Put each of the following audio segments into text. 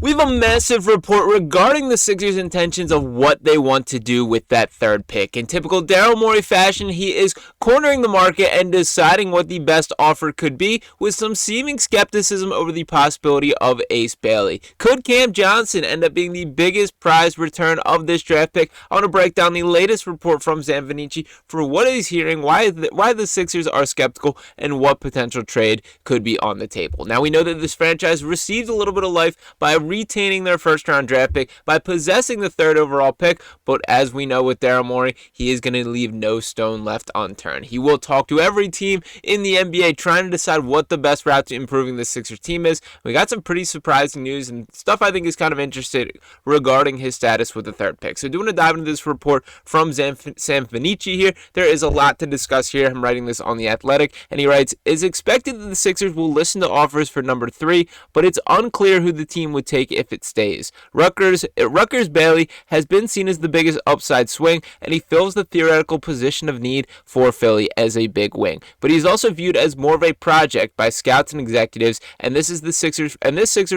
We have a massive report regarding the Sixers' intentions of what they want to do with that third pick. In typical Daryl Morey fashion, he is cornering the market and deciding what the best offer could be, with some seeming skepticism over the possibility of Ace Bailey. Could Cam Johnson end up being the biggest prize return of this draft pick? I want to break down the latest report from Zanfanici for what he's hearing, why the Sixers are skeptical, and what potential trade could be on the table. Now, we know that this franchise received a little bit of life by retaining their first-round draft pick, by possessing the third overall pick, but as we know with Daryl Morey, he is going to leave no stone left unturned. He will talk to every team in the NBA trying to decide what the best route to improving the Sixers team is. We got some pretty surprising news and stuff I think is kind of interesting regarding his status with the third pick. So doing a dive into this report from Zanfanici here, there is a lot to discuss here. I'm writing this on The Athletic, and he writes, "It's expected that the Sixers will listen to offers for number 3, but it's unclear who the team would take if it stays. Rutgers Bailey has been seen as the biggest upside swing, and he fills the theoretical position of need for Philly as a big wing. But he's also viewed as more of a project by scouts and executives, and this Sixers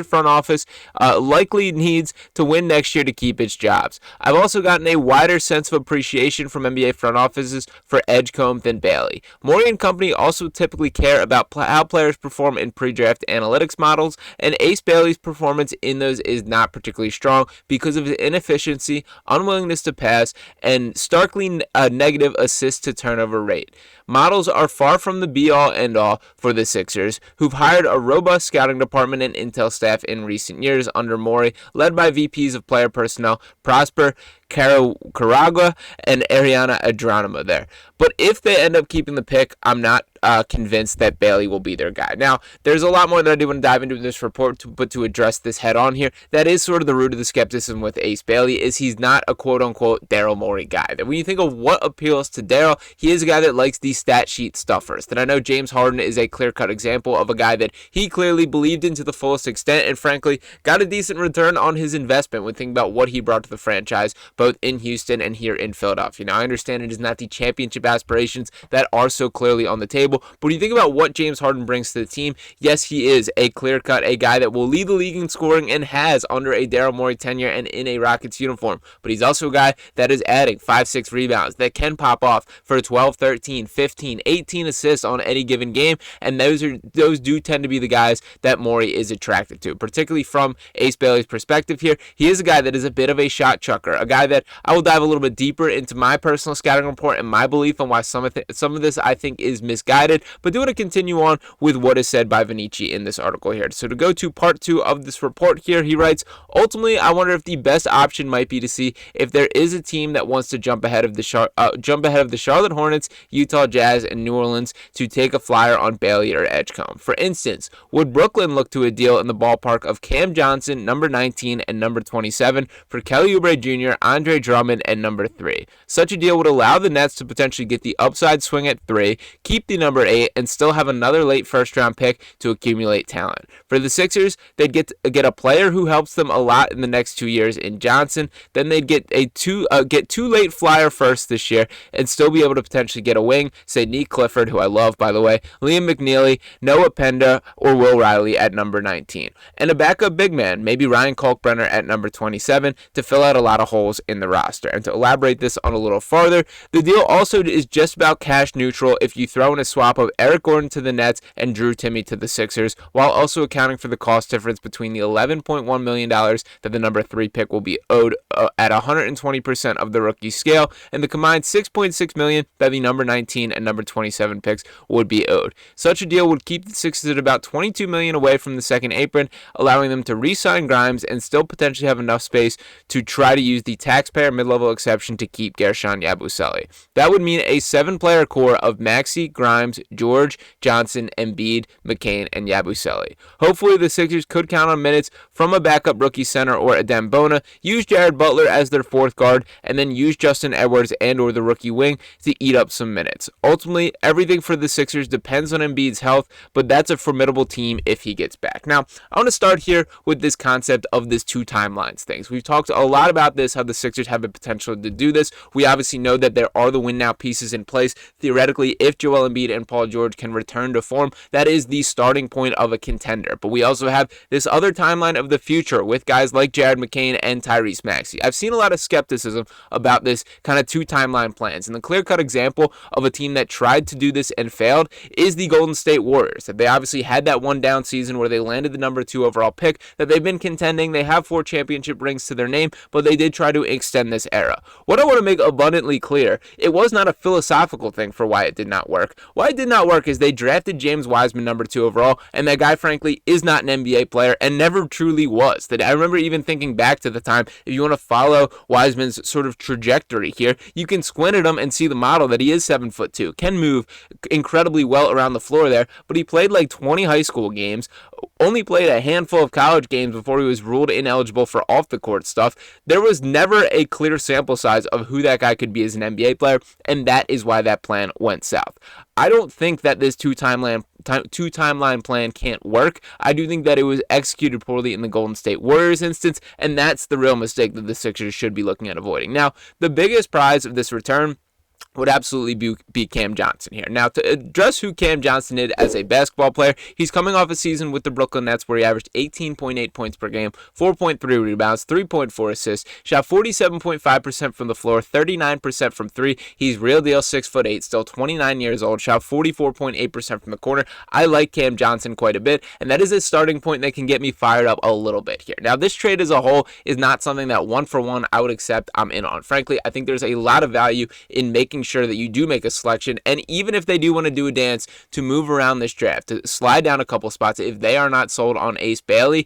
front office likely needs to win next year to keep its jobs. I've also gotten a wider sense of appreciation from NBA front offices for Edgecombe than Bailey. Morey and company also typically care about how players perform in pre-draft analytics models, and Ace Bailey's performance in those is not particularly strong because of his inefficiency, unwillingness to pass, and starkly negative assist to turnover rate. Models are far from the be-all, end-all for the Sixers, who've hired a robust scouting department and intel staff in recent years under Morey, led by VPs of player personnel Prosper Caragua and Ariana Adranima there. But if they end up keeping the pick, I'm not convinced that Bailey will be their guy. Now, there's a lot more that I do want to dive into in this report, but to address this head on here, that is sort of the root of the skepticism with Ace Bailey, is he's not a quote-unquote Daryl Morey guy. That when you think of what appeals to Daryl, he is a guy that likes these stat sheet stuffers. That I know James Harden is a clear-cut example of a guy that he clearly believed in to the fullest extent and frankly got a decent return on his investment when thinking about what he brought to the franchise, both in Houston and here in Philadelphia. Now, I understand it is not the championship aspirations that are so clearly on the table, but when you think about what James Harden brings to the team, yes, he is a clear-cut, a guy that will lead the league in scoring and has under a Daryl Morey tenure and in a Rockets uniform, but he's also a guy that is adding 5-6 rebounds, that can pop off for 12, 13, 15, 18 assists on any given game, and those do tend to be the guys that Morey is attracted to, particularly from Ace Bailey's perspective here. He is a guy that is a bit of a shot chucker, a guy that I will dive a little bit deeper into my personal scouting report and my belief on why some of this I think is misguided, but do want to continue on with what is said by Vanici in this article here. So to go to part 2 of this report here, he writes, ultimately, I wonder if the best option might be to see if there is a team that wants to jump ahead of the Charlotte Hornets, Utah Jazz, and New Orleans to take a flyer on Bailey or Edgecombe. For instance, would Brooklyn look to a deal in the ballpark of Cam Johnson, number 19, and number 27, for Kelly Oubre Jr., Andre Drummond, and number 3? Such a deal would allow the Nets to potentially get the upside swing at 3, keep the number 8, and still have another late first-round pick to accumulate talent. For the Sixers, they'd get a player who helps them a lot in the next 2 years in Johnson. Then they'd get two late flyer first this year and still be able to potentially get a wing, say Nick Clifford, who I love, by the way, Liam McNeely, Noah Penda, or Will Riley at number 19. And a backup big man, maybe Ryan Kalkbrenner at number 27, to fill out a lot of holes in the roster. And to elaborate this on a little farther, the deal also is just about cash neutral if you throw in a swap of Eric Gordon to the Nets and Drew Timme to the Sixers, while also accounting for the cost difference between the $11.1 million that the number 3 pick will be owed at 120% of the rookie scale, and the combined $6.6 million that the number 19 and number 27 picks would be owed. Such a deal would keep the Sixers at about $22 million away from the second apron, allowing them to re-sign Grimes and still potentially have enough space to try to use the taxpayer mid-level exception to keep Gershon Yabusele. That would mean a 7-player core of Maxey, Grimes, George, Johnson, Embiid, McCain, and Yabusele. Hopefully, the Sixers could count on minutes from a backup rookie center or Adem Bona, use Jared Butler as their 4th guard, and then use Justin Edwards and or the rookie wing to eat up some minutes. Ultimately, everything for the Sixers depends on Embiid's health, but that's a formidable team if he gets back. Now, I want to start here with this concept of this 2 timelines things. We've talked a lot about this, how the Sixers have the potential to do this. We obviously know that there are the win now pieces in place. Theoretically, if Joel Embiid and Paul George can return to form, that is the starting point of a contender. But we also have this other timeline of the future with guys like Jared McCain and Tyrese Maxey. I've seen a lot of skepticism about this kind of two timeline plans, and the clear-cut example of a team that tried to do this and failed is the Golden State Warriors. They obviously had that one down season where they landed the number 2 overall pick, that they've been contending. They have 4 championship rings to their name, but they did try to extend this era. What I want to make abundantly clear, it was not a philosophical thing for why it did not work. Why it did not work is they drafted James Wiseman number 2 overall, and that guy frankly is not an NBA player and never truly was. That I remember even thinking back to the time, if you want to follow Wiseman's sort of trajectory here, you can squint at him and see the model that he is 7'2", can move incredibly well around the floor there, but he played like 20 high school games, only played a handful of college games before he was ruled ineligible for off the court stuff. There was never a clear sample size of who that guy could be as an NBA player, and that is why that plan went south. I don't think that this two timeline plan can't work. I do think that it was executed poorly in the Golden State Warriors instance, and that's the real mistake that the Sixers should be looking at avoiding. Now, the biggest prize of this return would absolutely be Cam Johnson here. Now, to address who Cam Johnson is as a basketball player, he's coming off a season with the Brooklyn Nets where he averaged 18.8 points per game, 4.3 rebounds, 3.4 assists, shot 47.5% from the floor, 39% from 3. He's real deal 6'8", still 29 years old, shot 44.8% from the corner. I like Cam Johnson quite a bit, and that is a starting point that can get me fired up a little bit here. Now, this trade as a whole is not something that one for one I would accept I'm in on. Frankly, I think there's a lot of value in making sure that you do make a selection, and even if they do want to do a dance to move around this draft, to slide down a couple spots, if they are not sold on Ace Bailey,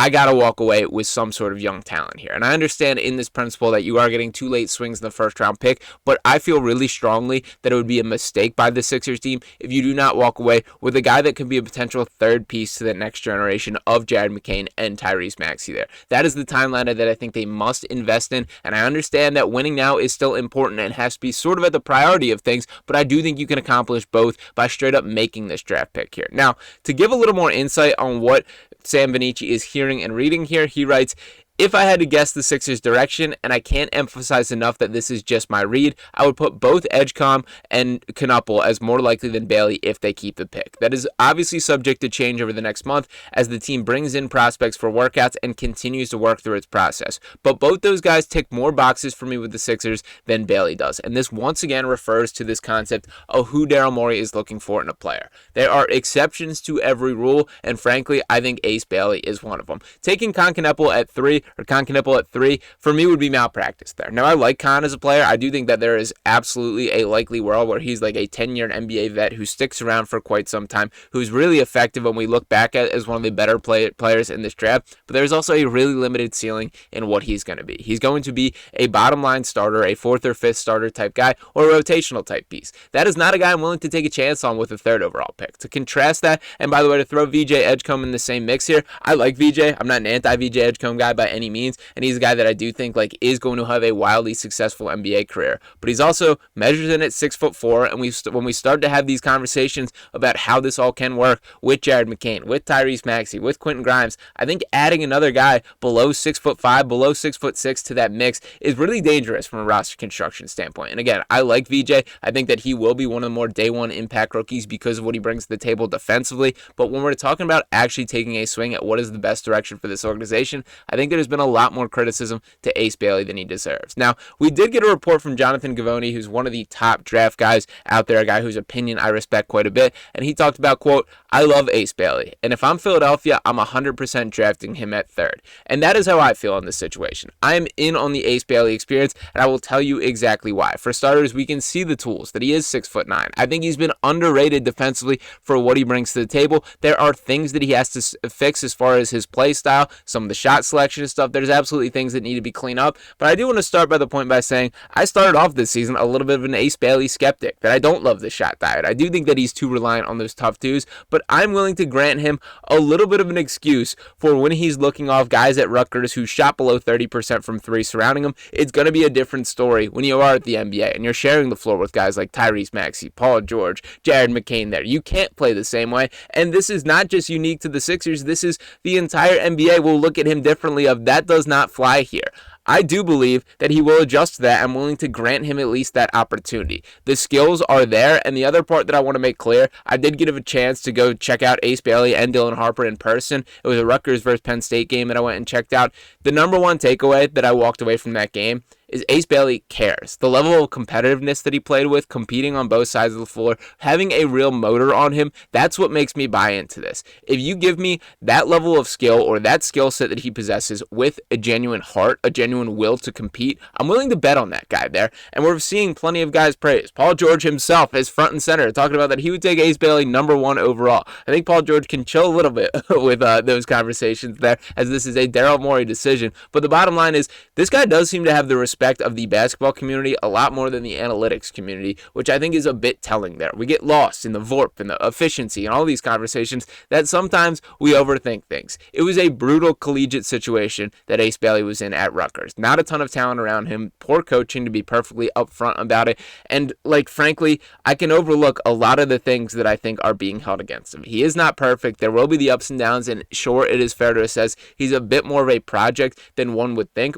I got to walk away with some sort of young talent here. And I understand in this principle that you are getting 2 late swings in the first round pick, but I feel really strongly that it would be a mistake by the Sixers team if you do not walk away with a guy that could be a potential third piece to the next generation of Jared McCain and Tyrese Maxey there. That is the timeline that I think they must invest in, and I understand that winning now is still important and has to be sort of at the priority of things, but I do think you can accomplish both by straight up making this draft pick here. Now, to give a little more insight on what Sam Benici is hearing and reading here, he writes, if I had to guess the Sixers' direction, and I can't emphasize enough that this is just my read, I would put both Edgecombe and Knuppel as more likely than Bailey if they keep the pick. That is obviously subject to change over the next month as the team brings in prospects for workouts and continues to work through its process. But both those guys tick more boxes for me with the Sixers than Bailey does. And this once again refers to this concept of who Daryl Morey is looking for in a player. There are exceptions to every rule, and frankly, I think Ace Bailey is one of them. Taking Knuppel at 3 or Knuppel at 3, for me would be malpractice there. Now, I like Con as a player. I do think that there is absolutely a likely world where he's like a 10-year NBA vet who sticks around for quite some time, who's really effective when we look back at as one of the better players in this draft, but there's also a really limited ceiling in what he's going to be. He's going to be a bottom line starter, a 4th or 5th starter type guy, or a rotational type piece. That is not a guy I'm willing to take a chance on with a 3rd overall pick. To contrast that, and by the way, to throw VJ Edgecombe in the same mix here, I like VJ. I'm not an anti-VJ Edgecombe guy by any means, and he's a guy that I do think is going to have a wildly successful NBA career. But he's also measures in at 6'4", and when we start to have these conversations about how this all can work with Jared McCain, with Tyrese Maxey, with Quentin Grimes, I think adding another guy below 6'5", below 6'6" to that mix is really dangerous from a roster construction standpoint. And again, I like VJ. I think that he will be one of the more day one impact rookies because of what he brings to the table defensively. But when we're talking about actually taking a swing at what is the best direction for this organization, I think there's been a lot more criticism to Ace Bailey than he deserves. Now, we did get a report from Jonathan Givony, who's one of the top draft guys out there, a guy whose opinion I respect quite a bit, and he talked about, quote, I love Ace Bailey, and if I'm Philadelphia, I'm 100% drafting him at 3rd. And that is how I feel in this situation. I'm in on the Ace Bailey experience, and I will tell you exactly why. For starters, we can see the tools, that he is 6'9". I think he's been underrated defensively for what he brings to the table. There are things that he has to fix as far as his play style, some of the shot selection and stuff. There's absolutely things that need to be cleaned up, but I do want to start by the point by saying I started off this season a little bit of an Ace Bailey skeptic, that I don't love the shot diet. I do think that he's too reliant on those tough twos, but I'm willing to grant him a little bit of an excuse for when he's looking off guys at Rutgers who shot below 30% from 3 surrounding him. It's going to be a different story when you are at the NBA and you're sharing the floor with guys like Tyrese Maxey, Paul George, Jared McCain there. You can't play the same way, and this is not just unique to the Sixers. This is the entire NBA will look at him differently of that does not fly here. I do believe that he will adjust to that. I'm willing to grant him at least that opportunity. The skills are there, and the other part that I want to make clear, I did get a chance to go check out Ace Bailey and Dylan Harper in person. It was a Rutgers versus Penn State game that I went and checked out. The number one takeaway that I walked away from that game is Ace Bailey cares. The level of competitiveness that he played with, competing on both sides of the floor, having a real motor on him, that's what makes me buy into this. If you give me that level of skill or that skill set that he possesses with a genuine heart, a genuine will to compete, I'm willing to bet on that guy there. And we're seeing plenty of guys praise. Paul George himself is front and center, talking about that he would take Ace Bailey number one overall. I think Paul George can chill a little bit with those conversations there, as this is a Daryl Morey decision. But the bottom line is, this guy does seem to have the respect of the basketball community a lot more than the analytics community, which I think is a bit telling there. We get lost in the VORP and the efficiency and all these conversations that sometimes we overthink things. It was a brutal collegiate situation that Ace Bailey was in at Rutgers. Not a ton of talent around him, poor coaching to be perfectly upfront about it, and frankly, I can overlook a lot of the things that I think are being held against him. He is not perfect. There will be the ups and downs, and sure, it is fair to assess he's a bit more of a project than one would think,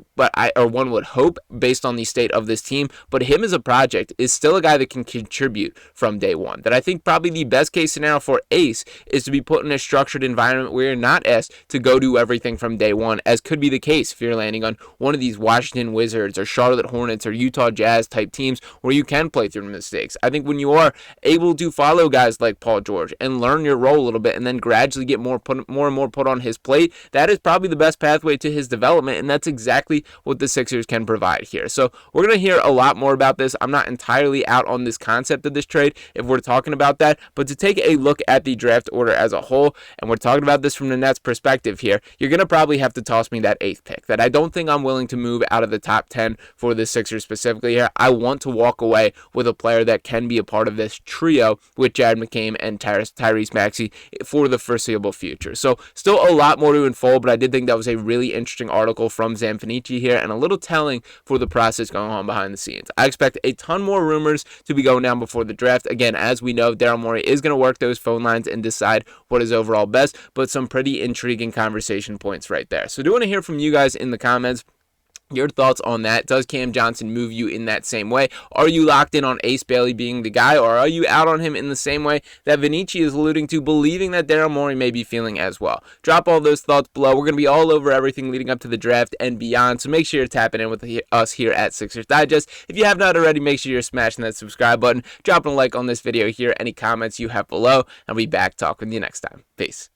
or one would hope, based on the state of this team, but him as a project is still a guy that can contribute from day one. That I think probably the best case scenario for Ace is to be put in a structured environment where you're not asked to go do everything from day one, as could be the case if you're landing on one of these Washington Wizards or Charlotte Hornets or Utah Jazz type teams where you can play through mistakes. I think when you are able to follow guys like Paul George and learn your role a little bit and then gradually get more and more put on his plate, that is probably the best pathway to his development, and that's exactly what the Sixers can provide here. So we're going to hear a lot more about this. I'm not entirely out on this concept of this trade if we're talking about that, but to take a look at the draft order as a whole, and we're talking about this from the Nets perspective here, you're going to probably have to toss me that 8th pick. That I don't think I'm willing to move out of the top 10 for the Sixers specifically here. I want to walk away with a player that can be a part of this trio with Jared McCain and Tyrese Maxey for the foreseeable future. So still a lot more to unfold, but I did think that was a really interesting article from Zanfanici here, and a little telling for the process going on behind the scenes. I expect a ton more rumors to be going down before the draft. Again, as we know, Daryl Morey is going to work those phone lines and decide what is overall best, but some pretty intriguing conversation points right there. So do want to hear from you guys in the comments. Your thoughts on that. Does Cam Johnson move you in that same way? Are you locked in on Ace Bailey being the guy, or are you out on him in the same way that Vinici is alluding to, believing that Daryl Morey may be feeling as well? Drop all those thoughts below. We're going to be all over everything leading up to the draft and beyond, so make sure you're tapping in with us here at Sixers Digest. If you have not already, make sure you're smashing that subscribe button, dropping a like on this video here, any comments you have below, and I'll be back talking to you next time. Peace.